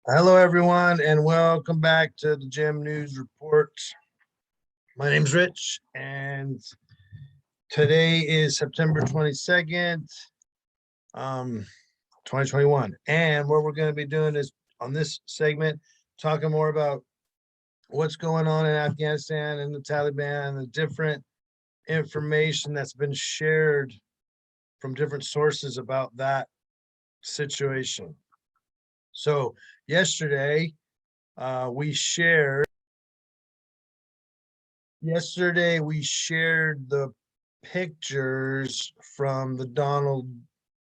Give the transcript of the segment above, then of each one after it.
Hello, everyone, and welcome back to the Gym News Report. My name's Rich, and today is September 22nd, um, 2021. And what we're going to be doing is on this segment, talking more about what's going on in Afghanistan and the Taliban, the different information that's been shared from different sources about that situation. So, yesterday, we shared the pictures from the Donald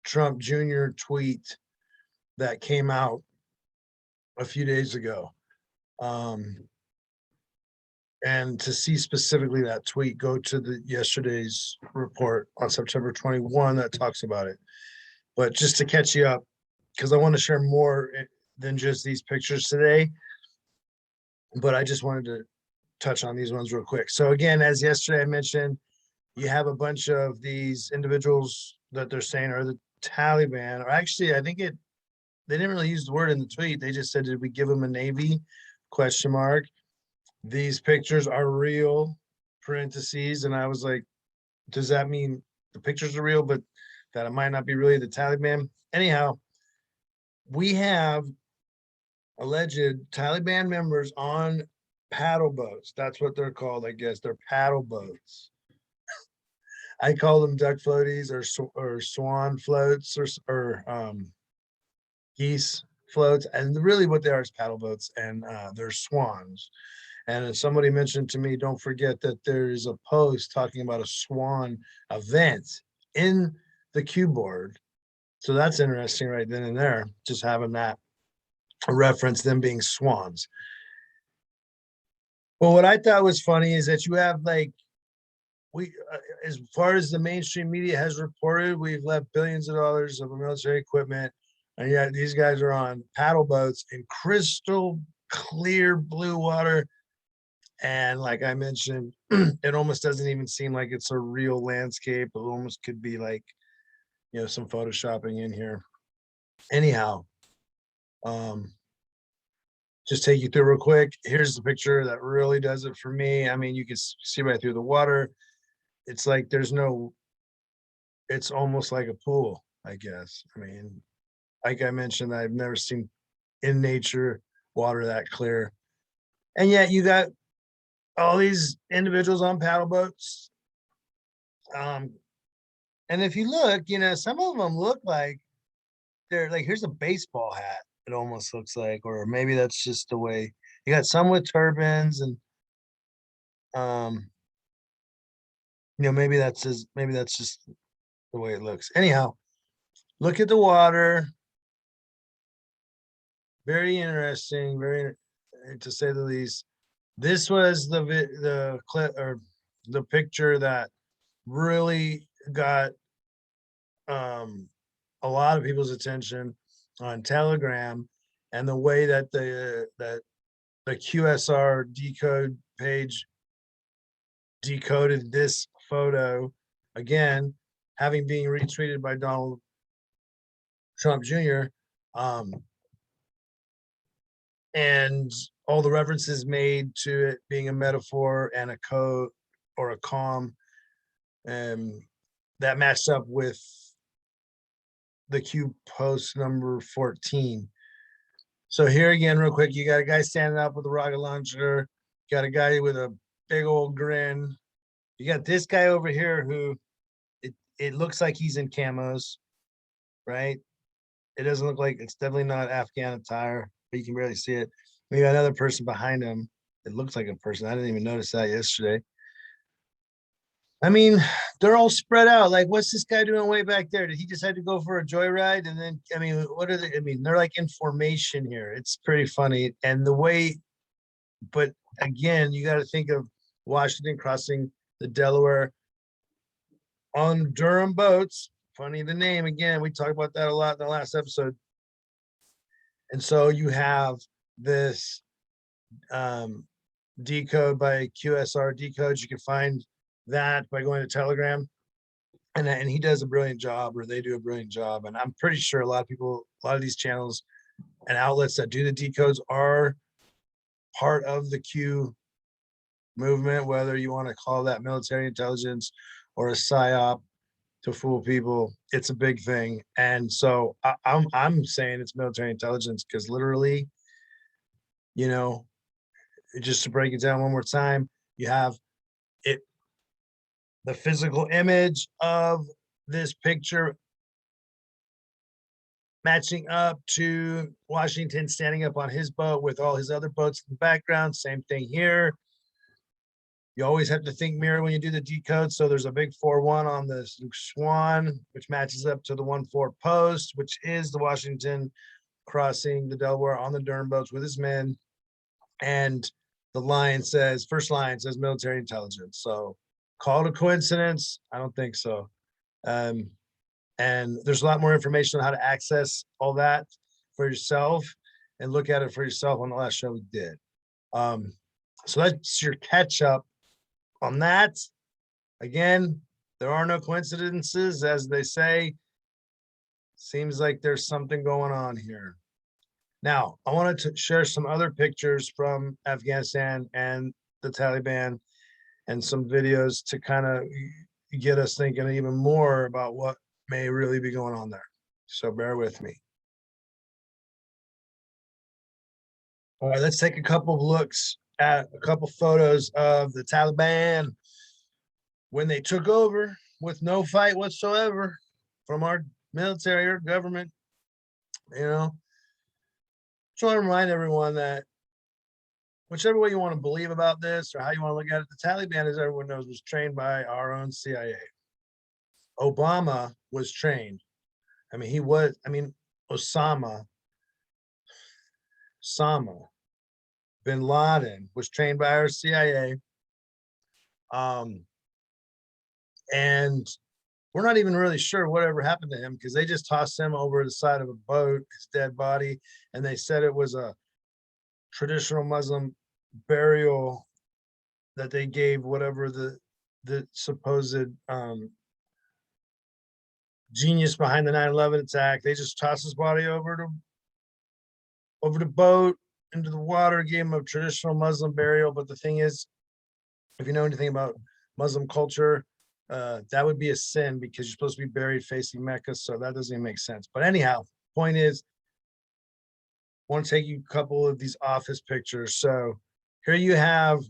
Trump Jr. tweet that came out a few days ago. And to see specifically that tweet, go to the yesterday's report on September 21 that talks about it. But just to catch you up, because I want to share more than just these pictures today, but I just wanted to touch on these ones real quick. So again, as yesterday I mentioned, you have a bunch of these individuals that they're saying are the Taliban, or actually, I think they didn't really use the word in the tweet. They just said, did we give them a Navy? Question mark. These pictures are real, parentheses. And I was like, does that mean the pictures are real, but that it might not be really the Taliban? Anyhow, we have alleged Taliban members on paddle boats. That's what they're called, I guess. They're paddle boats. I call them duck floaties or swan floats or geese floats, and really what they are is paddle boats, and they're swans. And as somebody mentioned to me, don't forget that there is a post talking about a swan event in the cue board. So that's interesting right then and there, just having that reference, them being swans. Well, what I thought was funny is that you have like as far as the mainstream media has reported, we've left billions of dollars of military equipment, and yet these guys are on paddle boats in crystal clear blue water. And like I mentioned, it almost doesn't even seem like it's a real landscape. It almost could be like, some photoshopping in here. Anyhow, just take you through real quick. Here's the picture that really does it for me. I mean, you can see right through the water. It's like it's almost like a pool, I guess. I mean, like I mentioned, I've never seen in nature water that clear. And yet you got all these individuals on paddle boats. And if you look, some of them look like they're like, here's a baseball hat, it almost looks like, or maybe that's just the way you got some with turbans and um maybe that's just the way it looks. Anyhow, look at the water. Very interesting, very to say the least. This was the clip or the picture that really got a lot of people's attention on Telegram, and the way that the QSR decode page decoded this photo, again, having been retweeted by Donald Trump Jr. And all the references made to it being a metaphor and a code or a calm, that matched up with the Q post number 14. So here again, real quick, you got a guy standing up with a rocket launcher. You got a guy with a big old grin. You got this guy over here who it looks like he's in camos, right? It doesn't look like, it's definitely not Afghan attire, but you can barely see it. We got another person behind him. It looks like a person. I didn't even notice that yesterday. I mean, they're all spread out. Like, what's this guy doing way back there? Did he decide to go for a joyride? And then, I mean, what are they? I mean, they're like in formation here. It's pretty funny. And the way, but again, you got to think of Washington crossing the Delaware on Durham boats. Funny the name again. We talked about that a lot in the last episode. And so you have this decode by QSR decodes. You can find that by going to Telegram, and he does a brilliant job, or they do a brilliant job. And I'm pretty sure a lot of these channels and outlets that do the decodes are part of the Q movement, whether you want to call that military intelligence or a psyop to fool people. It's a big thing. And so I'm saying it's military intelligence because literally, you know, just to break it down one more time, you have it, the physical image of this picture matching up to Washington standing up on his boat with all his other boats in the background. Same thing here. You always have to think mirror when you do the decode. So there's a big 4-1 on the Swan, which matches up to the 1-4 post, which is the Washington crossing the Delaware on the Durham boats with his men. And the line says, first line says military intelligence. So call it a coincidence? I don't think so. And there's a lot more information on how to access all that for yourself and look at it for yourself on the last show we did. So that's your catch up on that. Again, there are no coincidences, as they say. Seems like there's something going on here. Now, I wanted to share some other pictures from Afghanistan and the Taliban and some videos to kind of get us thinking even more about what may really be going on there. So bear with me. All right, let's take a couple of looks at a couple photos of the Taliban when they took over with no fight whatsoever from our military or government. You know, just want to remind everyone that whichever way you want to believe about this or how you want to look at it, the Taliban, as everyone knows, was trained by our own CIA. Obama was trained. Osama bin Laden was trained by our CIA. And we're not even really sure whatever happened to him because they just tossed him over the side of a boat, his dead body, and they said it was a traditional Muslim burial that they gave whatever the supposed genius behind the 9/11 attack. They just tossed his body over the boat into the water, gave him a traditional Muslim burial. But the thing is, if you know anything about Muslim culture, that would be a sin because you're supposed to be buried facing Mecca. So that doesn't even make sense. But anyhow, point is, I want to take you a couple of these office pictures. So here you have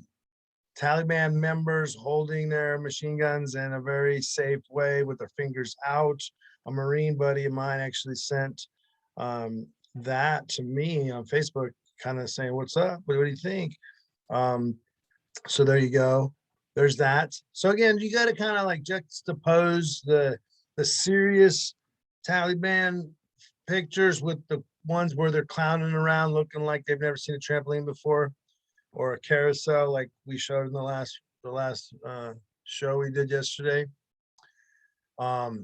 Taliban members holding their machine guns in a very safe way with their fingers out. A Marine buddy of mine actually sent that to me on Facebook, kind of saying, "What's up? What do you think?" So there you go. There's that. So again, you got to kind of like juxtapose the serious Taliban pictures with the ones where they're clowning around, looking like they've never seen a trampoline before, or a carousel like we showed in the last show we did yesterday.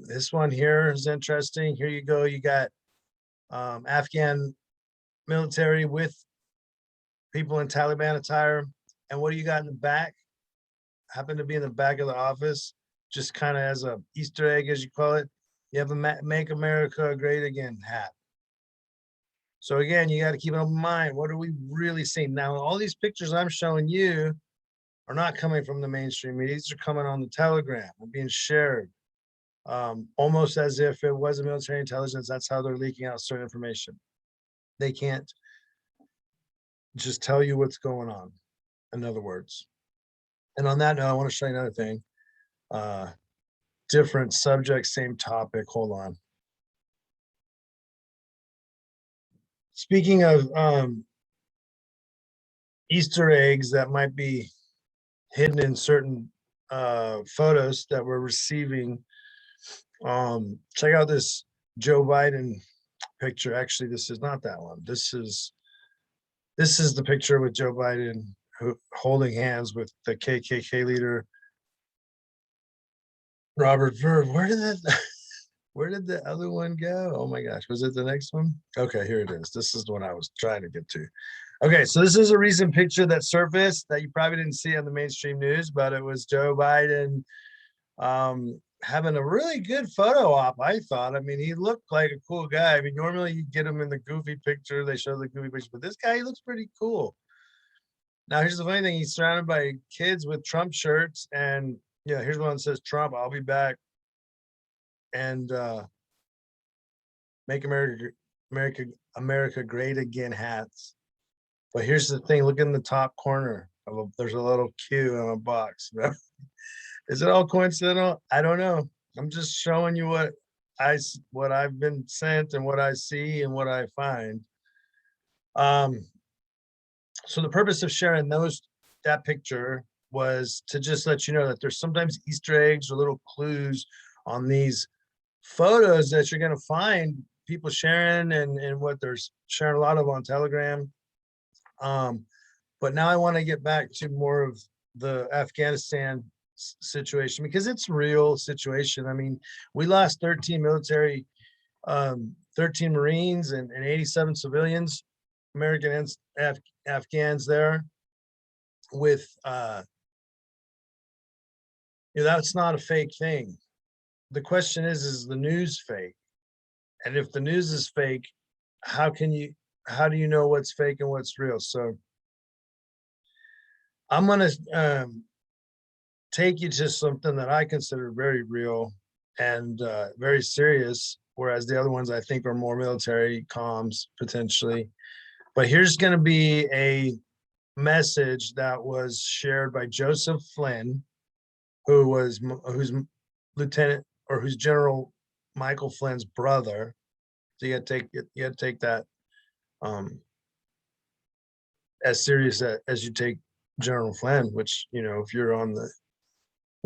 This one here is interesting. Here you go. You got Afghan military with people in Taliban attire. And what do you got in the back? Happened to be in the back of the office, just kind of as a Easter egg, as you call it. You have a Make America Great Again hat. So again, you got to keep an open mind. What are we really seeing? Now, all these pictures I'm showing you are not coming from the mainstream media. These are coming on the Telegram and being shared, almost as if it was a military intelligence. That's how they're leaking out certain information. They can't just tell you what's going on, in other words. And on that note, I want to show you another thing. Different subject, same topic. Hold on. Speaking of Easter eggs that might be hidden in certain photos that we're receiving, check out this Joe Biden picture. Actually, this is not that one. This is the picture with Joe Biden holding hands with the KKK leader Robert Verb. Where did the other one go? Oh my gosh, was it the next one? Okay, here it is. This is the one I was trying to get to. Okay, so this is a recent picture that surfaced that you probably didn't see on the mainstream news, but it was Joe Biden having a really good photo op, I thought. I mean, he looked like a cool guy. I mean, normally you get him in the goofy picture, they show the goofy picture, but this guy, he looks pretty cool. Now, here's the funny thing, he's surrounded by kids with Trump shirts, and yeah, here's one that says Trump, I'll be back, and make America America great again hats. But here's the thing, look in the top corner of there's a little Q in a box. Is it all coincidental? I don't know. I'm just showing you what I've been sent and what I see and what I find. Um, so the purpose of sharing that picture was to just let you know that there's sometimes Easter eggs or little clues on these photos that you're going to find people sharing and what they're sharing a lot of on Telegram. But now I want to get back to more of the Afghanistan situation because it's a real situation. I mean, we lost 13 military, 13 Marines and 87 civilians, American and Afghans there with, that's not a fake thing. The question is the news fake? And if the news is fake, how do you know what's fake and what's real? So I'm going to take you to something that I consider very real and very serious, whereas the other ones I think are more military comms potentially. But here's going to be a message that was shared by Joseph Flynn, who's Lieutenant or who's General Michael Flynn's brother. So you got to take that as serious as you take General Flynn, which, if you're on the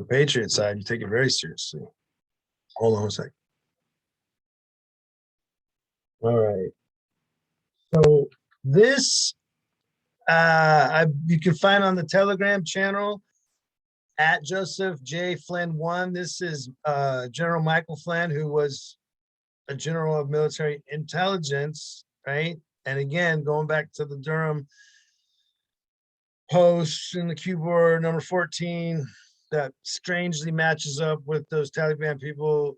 Patriot side, you take it very seriously. Hold on a second. All right. So this you can find on the Telegram channel at Joseph J. Flynn 1. This is General Michael Flynn, who was a general of military intelligence, right? And again, going back to the Durham post in the Q board number 14, that strangely matches up with those Taliban people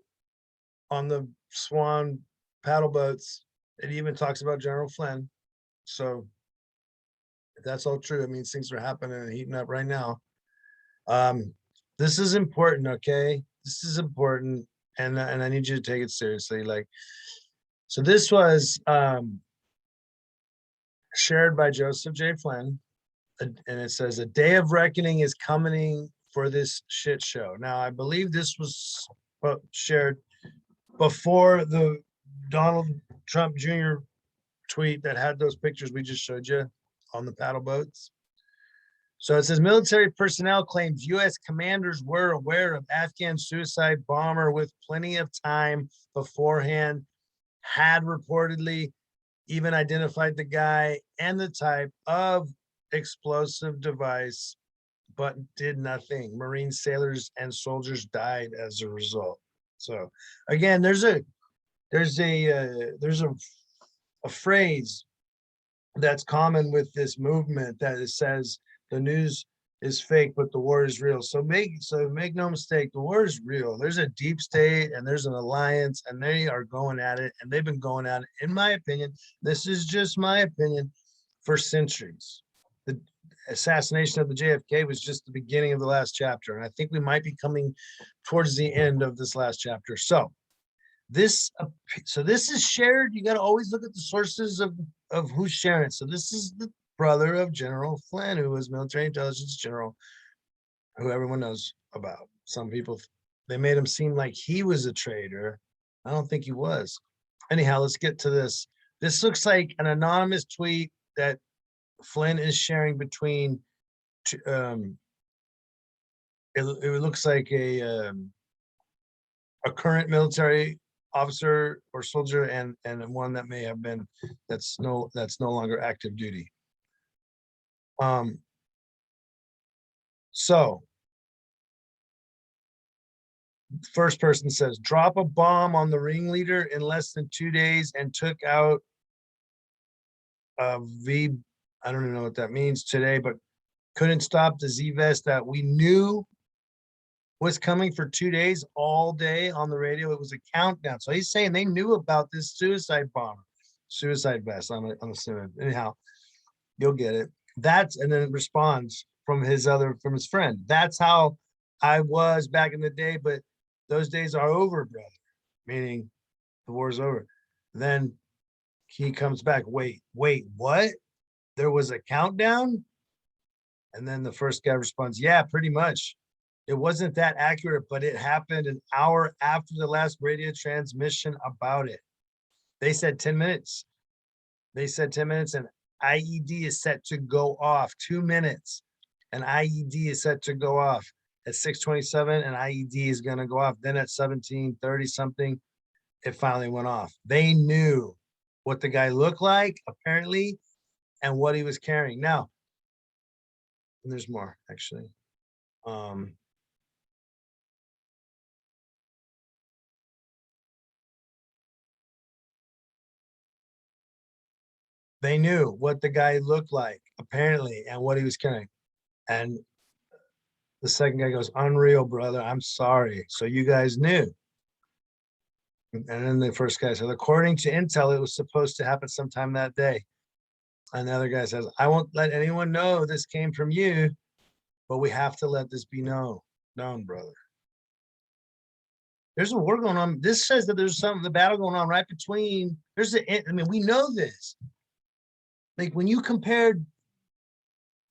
on the Swan paddle boats. It even talks about General Flynn. So if that's all true, it means things are happening and heating up right now. This is important, okay? This is important, and I need you to take it seriously. So this was shared by Joseph J. Flynn, and it says, a day of reckoning is coming for this shit show. Now, I believe this was shared before the Donald Trump Jr. tweet that had those pictures we just showed you on the paddle boats. So it says, military personnel claims U.S. commanders were aware of Afghan suicide bomber with plenty of time beforehand, had reportedly even identified the guy and the type of explosive device, but did nothing. Marine sailors and soldiers died as a result. So again, there's a phrase that's common with this movement that it says the news is fake, but the war is real. So make no mistake, the war is real. There's a deep state and there's an alliance, and they are going at it, and they've been going at it, in my opinion, this is just my opinion, for centuries. The assassination of the JFK was just the beginning of the last chapter, and I think we might be coming towards the end of this last chapter. So this is shared. You got to always look at the sources of who's sharing it. So this is the brother of General Flynn, who was military intelligence general, who everyone knows about. Some people, they made him seem like he was a traitor. I don't think he was. Anyhow, let's get to this. This looks like an anonymous tweet that Flynn is sharing between it looks like a current military officer or soldier and one that may have been that's no longer active duty. So first person says, drop a bomb on the ringleader in less than 2 days and took out V, I don't even know what that means today, but couldn't stop the Z vest that we knew was coming for 2 days all day on the radio. It was a countdown. So he's saying they knew about this suicide bomber, suicide vest. I'm assuming. Anyhow, you'll get it. And then it responds from his friend. That's how I was back in the day, but those days are over, brother. Meaning the war's over. Then he comes back. Wait, what? There was a countdown? And then the first guy responds, yeah, pretty much. It wasn't that accurate, but it happened an hour after the last radio transmission about it. They said 10 minutes. And IED is set to go off. 2 minutes. And IED is set to go off at 6:27, and IED is going to go off. Then at 17:30 something, it finally went off. They knew what the guy looked like, apparently, and what he was carrying. Now, and there's more, actually. They knew what the guy looked like, apparently, and what he was carrying. And the second guy goes, unreal, brother. I'm sorry. So you guys knew. And then the first guy said, according to intel, it was supposed to happen sometime that day. And the other guy says, I won't let anyone know this came from you, but we have to let this be known, brother. There's a war going on. This says that there's the battle going on right between, we know this. Like when you compared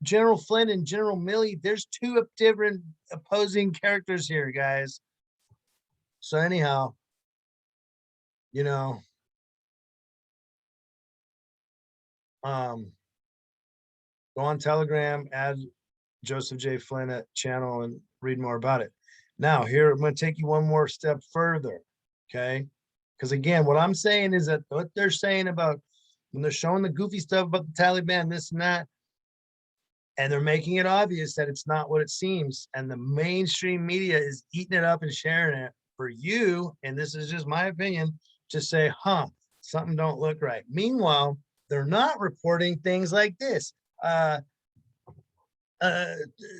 General Flynn and General Milley, there's two different opposing characters here, guys. So anyhow, go on Telegram, add Joseph J. Flynn at channel and read more about it. Now here, I'm going to take you one more step further. Okay. Because again, what I'm saying is that what they're saying about when they're showing the goofy stuff about the Taliban, this and that, and they're making it obvious that it's not what it seems. And the mainstream media is eating it up and sharing it for you. And this is just my opinion to say, something don't look right. Meanwhile, they're not reporting things like this.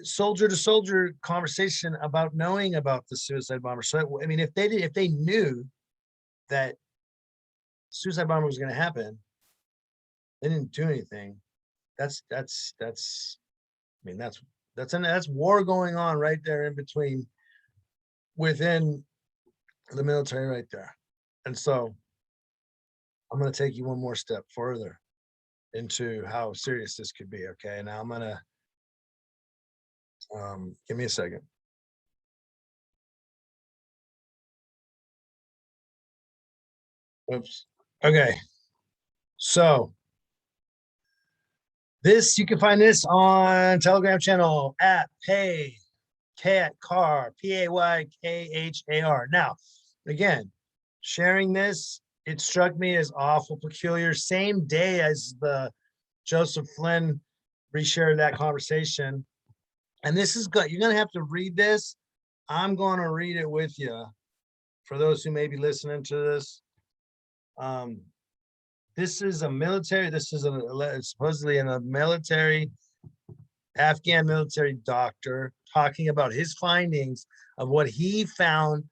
Soldier to soldier conversation about knowing about the suicide bomber. So, I mean, if they knew that suicide bomber was going to happen, they didn't do anything. That's war going on right there within the military right there. And so I'm going to take you one more step further into how serious this could be. Okay. Now I'm going to, give me a second. Oops. Okay. So you can find this on Telegram channel at Paykhar, P-A-Y-K-H-A-R. Now, again, sharing this, it struck me as awful peculiar. Same day as the Joseph Flynn reshared that conversation. And this is good. You're going to have to read this. I'm going to read it with you for those who may be listening to this. This is supposedly a military, Afghan military doctor talking about his findings of what he found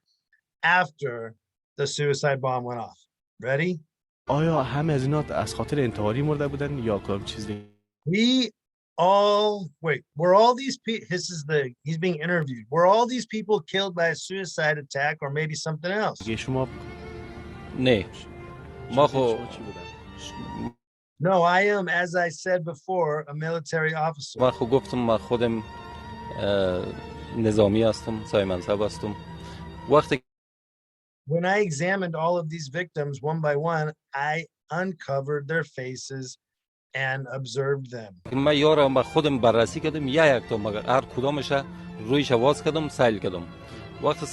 after the suicide bomb went off. Ready? آیا همه از اینا از خاطر انتحاری مرده بودن یا چیزی؟ were all these people, he's being interviewed. Were all these people killed by a suicide attack or maybe something else? شما نه ما خب No, I am, as I said before, a military officer. من خب گفتم من خودم نظامی هستم، سایه منصب هستم. وقتی When I examined all of these victims one by one, I uncovered their faces and observed them. من یارم خودم بررسی کردم یک تا مگر هر کدامش رویش واز کردم سیل کردم. وقتی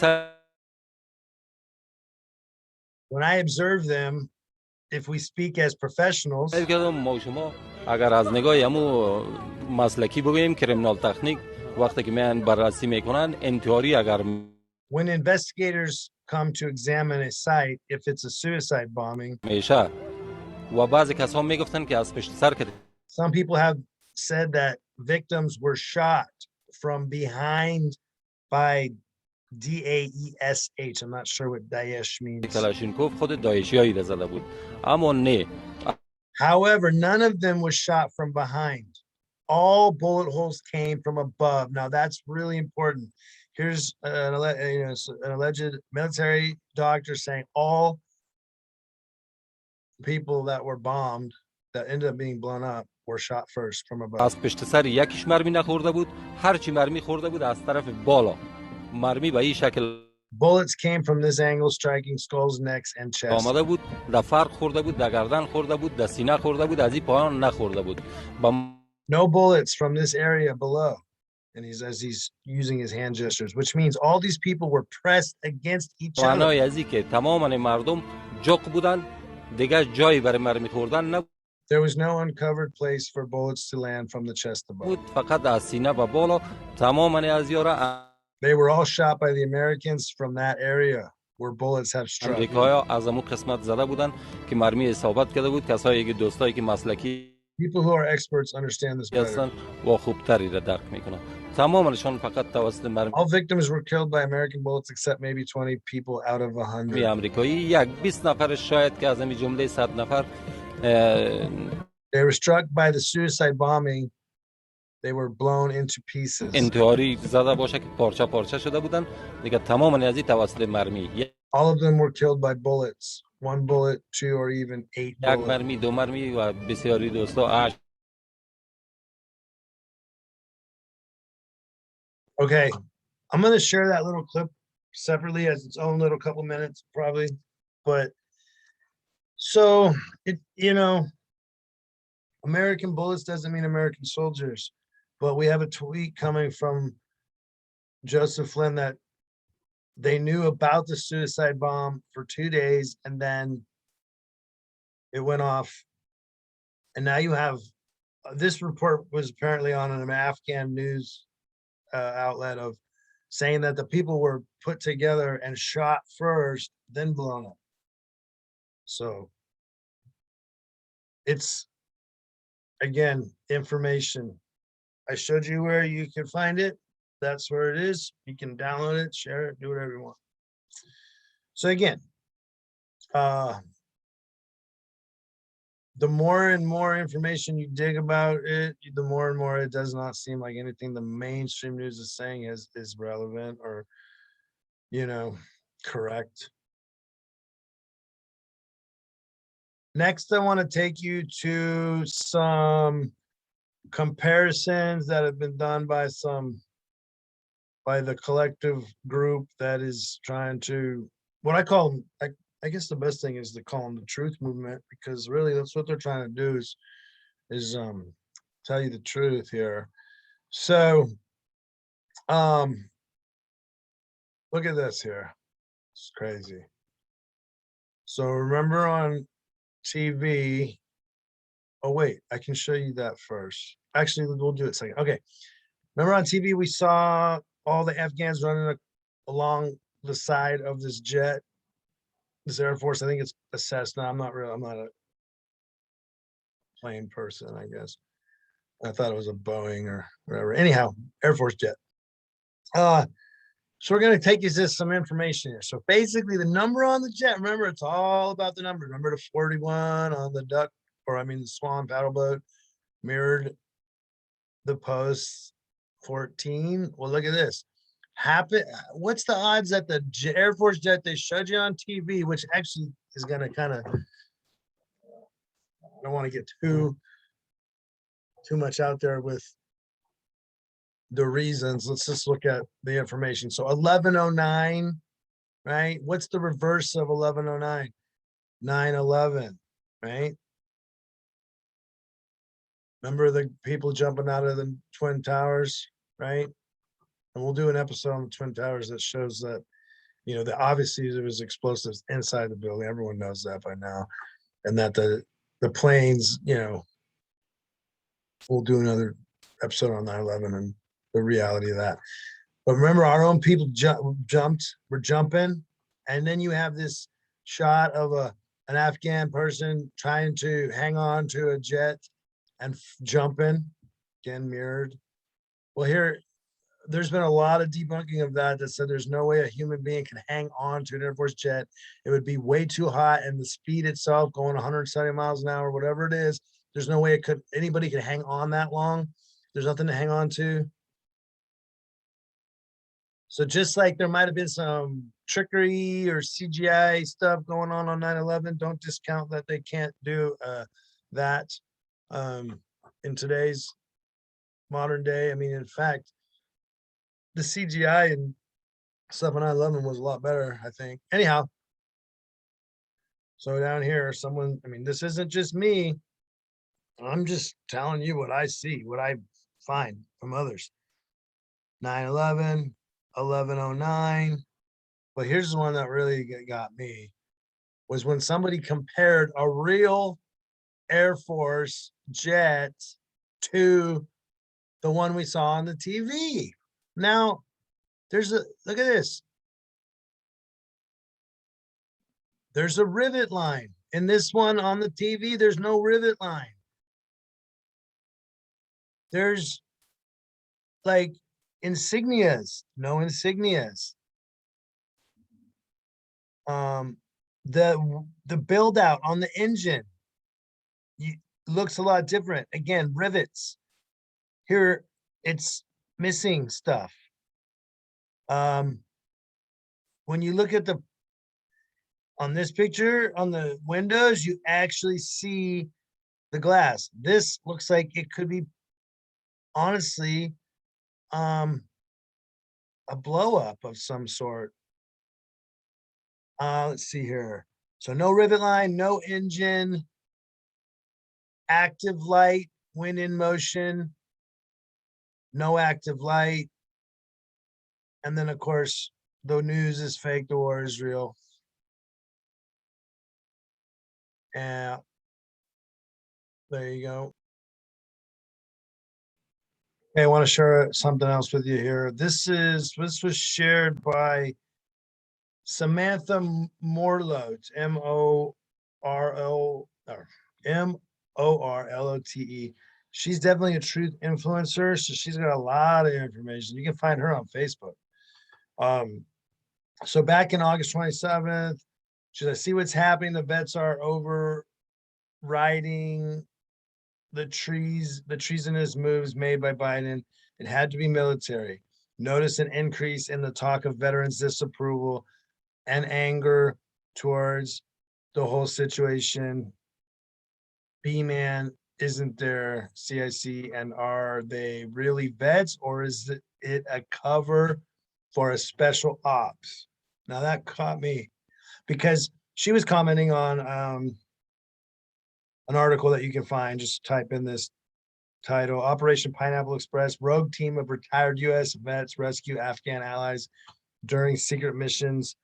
When I observed them, if we speak as professionals, سیل کردم ما شما اگر از نگاه همو مسلکی بگوییم کریمینال تکنیک وقتی که من بررسی میکنن انتحاری اگر when investigators come to examine a site, if it's a suicide bombing, میشه و بعضی کسا میگفتن که از پشت سر کرده. Some people have said that victims were shot from behind by Daesh. I'm not sure what Daesh means. کلاشینکوف خود داعشیایی را زده بود، اما نه. However, none of them was shot from behind. All bullet holes came from above. Now that's really important. Here's an alleged military doctor saying all people that were bombed, that ended up being blown up, were shot first from above. از پشت سر یکیش مرمی نخورده بود، هرچی مرمی خورده بود از طرف بالا. مرمی به این شکل Bullets came from this angle, striking skulls, necks, and chests. آمده بود، در فرق خورده بود، در گردن خورده بود، در سینه خورده بود، از این پایان نخورده بود. No bullets from this area below. And he's using his hand gestures, which means all these people were pressed against each other. معنای از این که تمام مردم جوق بودن، دیگه جایی برای مرمی خوردن نبود. There was no uncovered place for bullets to land from the chest above. فقط از سینه و بالا تمام از یارا. They were all shot by the Americans from that area where bullets have struck. امریکایی‌ها از اون قسمت زده بودن که مرمی اصابت کرده بود. کسایی که دوستایی که مسلکی People who are experts understand this better. و خوبتری را درک میکنن. تمامشون فقط توسط مرمی. All victims were killed by American bullets except maybe 20 people out of 100. امریکایی یک 20 نفر شاید که از این جمله 100 نفر They were struck by the suicide bombing. They were blown into pieces. انتحاری زده باشه که پارچه پارچه شده بودن. دیگه تمام از این توسط مرمی. All of them were killed by bullets. 1 bullet, 2 or even 8 یک bullets. مرمی، 2 مرمی و بسیاری دوستا. Okay, I'm going to share that little clip separately as its own little couple minutes probably, but so American bullets doesn't mean American soldiers, but we have a tweet coming from Joseph Flynn that they knew about the suicide bomb for 2 days and then it went off. And now you have this report was apparently on an Afghan news outlet of saying that the people were put together and shot first, then blown up. So it's, again, information. I showed you where you can find it. That's where it is. You can download it, share it, do whatever you want. So again, the more and more information you dig about it, the more and more it does not seem like anything the mainstream news is saying is relevant or, correct. Next, I want to take you to some comparisons that have been done by the collective group that is trying to, what I call, I guess the best thing is to call them the truth movement, because really that's what they're trying to do is tell you the truth here. So look at this here. It's crazy. So remember on TV, oh wait, I can show you that first. Actually, we'll do it second. Okay. Remember on TV we saw all the Afghans running along the side of this jet, this Air Force. I think it's a Cessna. I'm not a plane person, I guess. I thought it was a Boeing or whatever. Anyhow, Air Force jet. So we're going to take you to some information here. So basically the number on the jet, remember, it's all about the number. Remember the 41 on the the Swan paddle boat mirrored the post 14. Well, look at this. What's the odds that the Air Force jet they showed you on TV, which actually is going to kind of, I don't want to get too much out there with the reasons. Let's just look at the information. So 1109, right? What's the reverse of 1109? 9/11, right? Remember the people jumping out of the Twin Towers, right? And we'll do an episode on the Twin Towers that shows that, obviously there was explosives inside the building. Everyone knows that by now. And that the planes, we'll do another episode on 9/11 and the reality of that. But remember, our own people were jumping. And then you have this shot of an Afghan person trying to hang on to a jet and jumping, again mirrored. Well, here, there's been a lot of debunking of that said there's no way a human being can hang on to an Air Force jet. It would be way too hot, and the speed itself going 170 miles an hour, whatever it is, there's no way anybody could hang on that long. There's nothing to hang on to. So just like there might have been some trickery or CGI stuff going on 9/11, don't discount that they can't do that in today's modern day. I mean, in fact, the CGI in 9/11 was a lot better, I think. Anyhow, so down here, I mean, this isn't just me. I'm just telling you what I see, what I find from others. 9/11, 11/09. But here's the one that really got me, was when somebody compared a real Air Force jet to the one we saw on the TV. Now, look at this. There's a rivet line. In this one on the TV, there's no rivet line. There's like insignias, no insignias. The build out on the engine looks a lot different. Again, rivets. Here it's missing stuff. When you look at on this picture on the windows, you actually see the glass. This looks like it could be honestly a blow up of some sort. Let's see here. So no rivet line, no engine, active light, wind in motion, no active light. And then of course, the news is fake, the war is real. And there you go. Okay, I want to share something else with you here. This was shared by Samantha Morlote, Morlote. She's definitely a truth influencer, so she's got a lot of information. You can find her on Facebook. So back in August 27th, should I see what's happening? The vets are overriding the treasonous moves made by Biden. It had to be military. Notice an increase in the talk of veterans' disapproval and anger towards the whole situation. B-Man isn't there, CIC, and are they really vets, or is it a cover for a special ops? Now that caught me because she was commenting on an article that you can find. Just type in this title: Operation Pineapple Express, rogue team of retired U.S. vets rescue Afghan allies during secret missions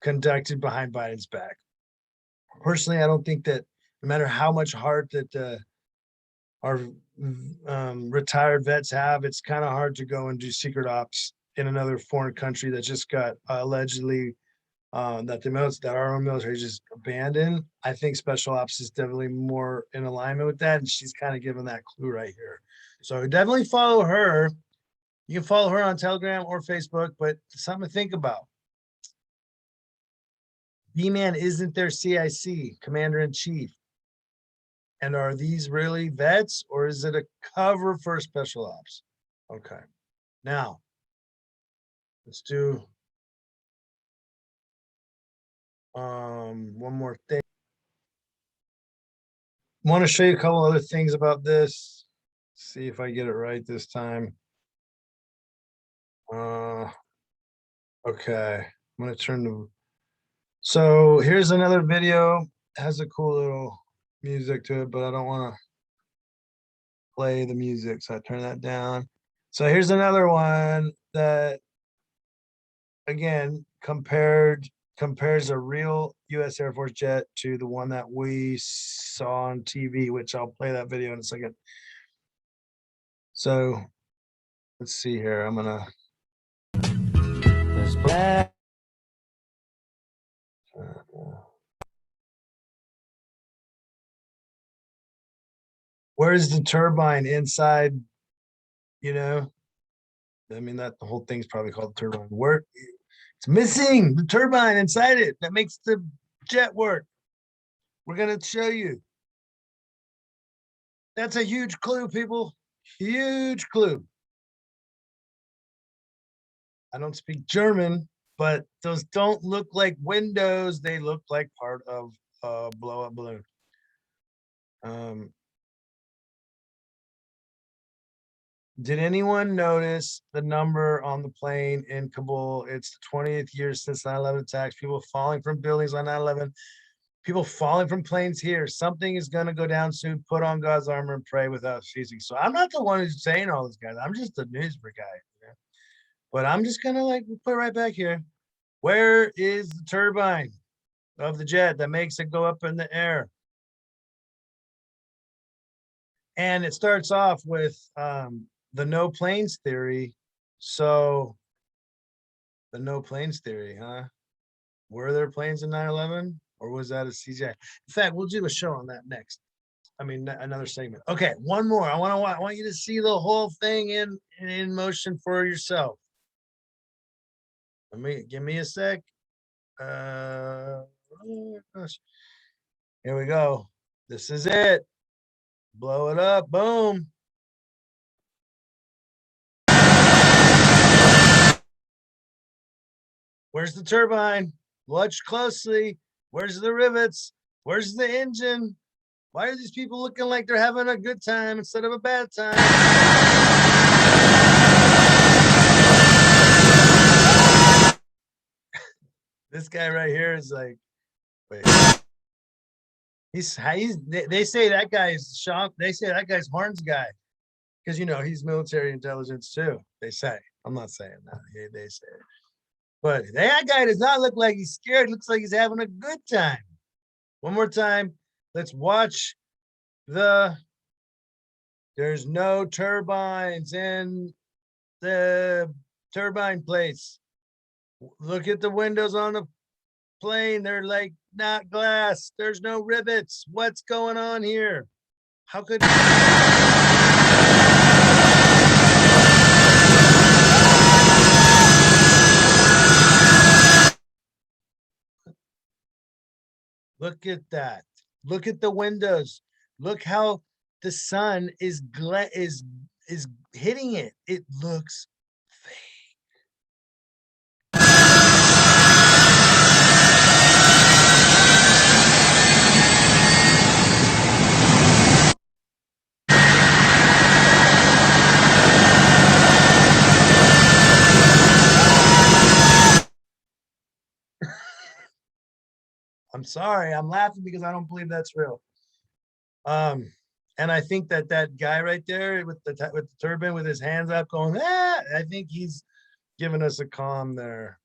conducted behind Biden's back. Personally, I don't think that no matter how much heart that our retired vets have, it's kind of hard to go and do secret ops in another foreign country that just got allegedly that our own military just abandoned. I think special ops is definitely more in alignment with that, and she's kind of given that clue right here. So definitely follow her. You can follow her on Telegram or Facebook, but something to think about. B-Man isn't their CIC, Commander-in-Chief. And are these really vets, or is it a cover for special ops? Okay. Now, let's do one more thing. I want to show you a couple other things about this. See if I get it right this time. Okay, I'm gonna turn to. So here's another video. It has a cool little music to it, but I don't want to play the music, so I turn that down. So here's another one that, again, compares a real U.S. Air Force jet to the one that we saw on TV, which I'll play that video in a second. So let's see here. I'm gonna. Where's the turbine inside? You know, I mean, that the whole thing's probably called turbine. Work. It's missing the turbine inside it that makes the jet work. We're gonna show you. That's a huge clue, people. Huge clue. I don't speak German, but those don't look like windows. They look like part of a blow-up balloon. Did anyone notice the number on the plane in Kabul? It's the 20th year since 9/11 attacks. People falling from buildings on 9/11. People falling from planes here. Something is going to go down soon. Put on God's armor and pray without ceasing. So I'm not the one who's saying all this, guys. I'm just the newspaper guy. But I'm just going to like put it right back here. Where is the turbine of the jet that makes it go up in the air? And it starts off with the no planes theory. So the no planes theory, huh? Were there planes in 9/11 or was that a CGI? In fact, we'll do a show on that next. I mean, another segment. Okay, one more. I want you to see the whole thing in motion for yourself. Give me a sec. Oh gosh. Here we go. This is it. Blow it up. Boom. Where's the turbine? Watch closely. Where's the rivets? Where's the engine? Why are these people looking like they're having a good time instead of a bad time? This guy right here is like, wait. They say that guy is Sean. They say that guy's Horns guy. Because you know he's military intelligence too. They say. I'm not saying that. They say it. But that guy does not look like he's scared. Looks like he's having a good time. One more time. Let's watch there's no turbines in the turbine place. Look at the windows on the plane. They're like not glass. There's no rivets. What's going on here? How could look at that. Look at the windows. Look how the sun is hitting it. It looks fake. I'm sorry, I'm laughing because I don't believe that's real. And I think that guy right there with the turban with his hands up going, ah, I think he's giving us a calm there.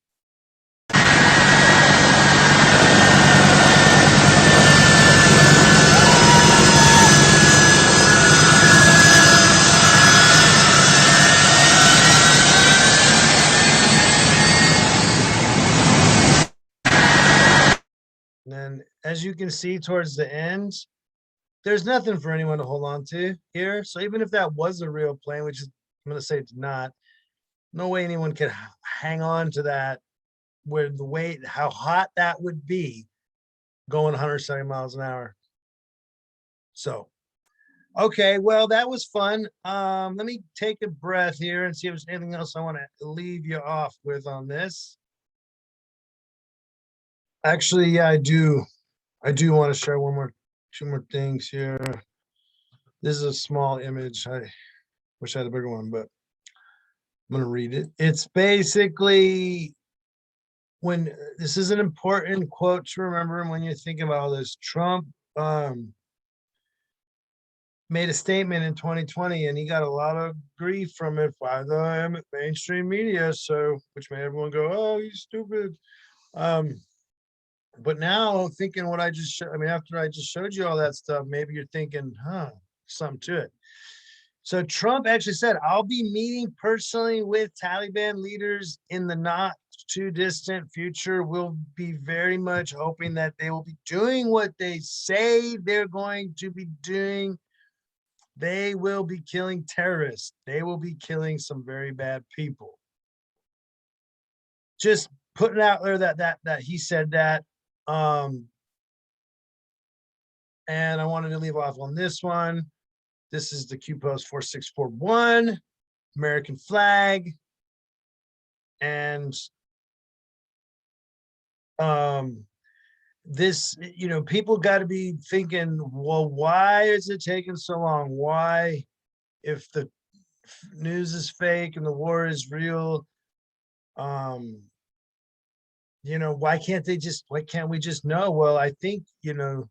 And then as you can see towards the end, there's nothing for anyone to hold on to here. So even if that was a real plane, which is, I'm going to say it's not, no way anyone could hang on to that where the weight, how hot that would be going 170 miles an hour. So, okay, well, that was fun. Let me take a breath here and see if there's anything else I want to leave you off with on this. Actually, yeah, I do want to share two more things here. This is a small image. I wish I had a bigger one, but I'm going to read it. It's basically when this is an important quote to remember when you're thinking about all this. Trump made a statement in 2020 and he got a lot of grief from it by the mainstream media, so which made everyone go, oh, he's stupid. But now thinking what I just showed, I mean, after I just showed you all that stuff, maybe you're thinking, something to it. So Trump actually said, I'll be meeting personally with Taliban leaders in the not too distant future. We'll be very much hoping that they will be doing what they say they're going to be doing. They will be killing terrorists. They will be killing some very bad people. Just putting out there that he said that. And I wanted to leave off on this one. This is the Q Post 4641, American flag. And this, you know, people got to be thinking, well, why is it taking so long? Why, if the news is fake and the war is real, you know, why can't we just know? Well, I think, you know,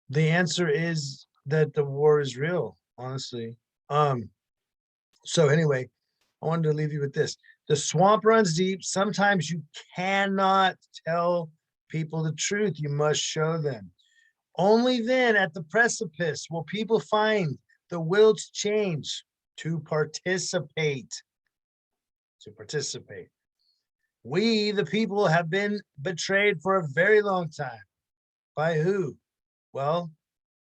the answer is that the war is real, honestly. So anyway, I wanted to leave you with this. The swamp runs deep. Sometimes you cannot tell people the truth. You must show them. Only then at the precipice will people find the will to change, to participate. We, the people, have been betrayed for a very long time. By who? Well,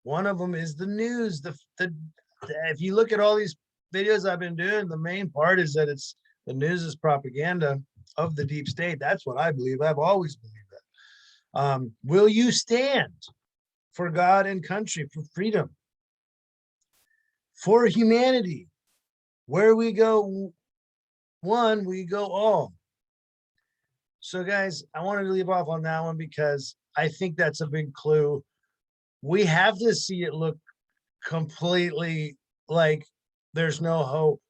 one of them is the news. If you look at all these videos I've been doing, the main part is that it's the news is propaganda of the deep state. That's what I believe. I've always believed that. Will you stand for God and country, for freedom, for humanity? Where we go one, we go all. So guys, I wanted to leave off on that one because I think that's a big clue. We have to see it look completely like there's no hope.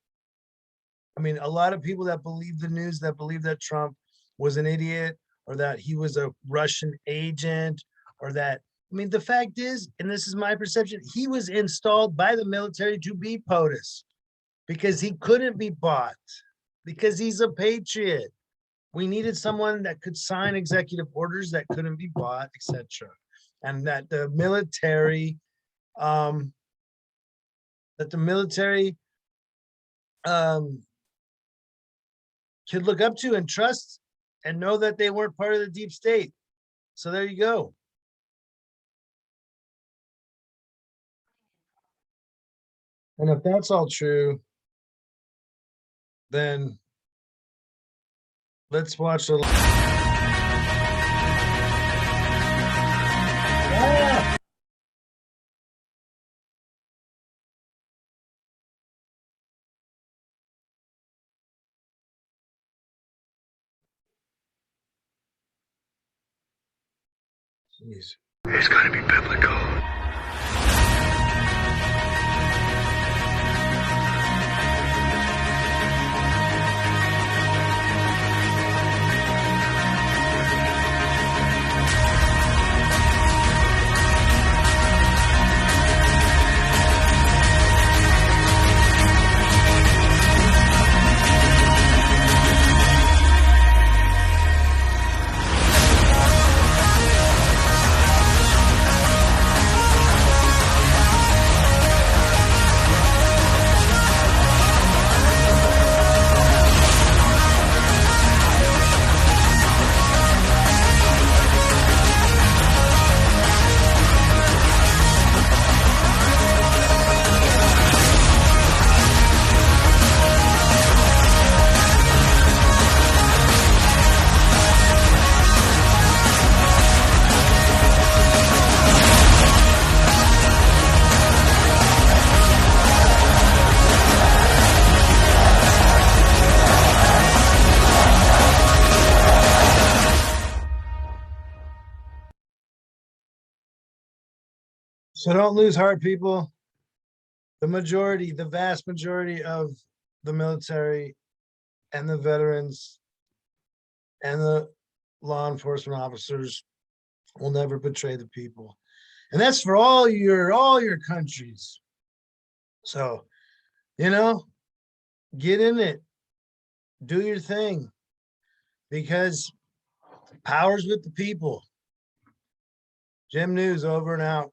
I mean, a lot of people that believe the news, that believe that Trump was an idiot or that he was a Russian agent or that, I mean, the fact is, and this is my perception, he was installed by the military to be POTUS because he couldn't be bought, because he's a patriot. We needed someone that could sign executive orders that couldn't be bought, etc. And that the military, could look up to and trust and know that they weren't part of the deep state. So there you go. And if that's all true, then let's watch a little. Yeah. Jeez. It's got to be biblical. So don't lose heart, people. The vast majority of the military and the veterans and the law enforcement officers will never betray the people. And that's for all your countries. So, you know, get in it. Do your thing. Because power's with the people. Jim News over and out.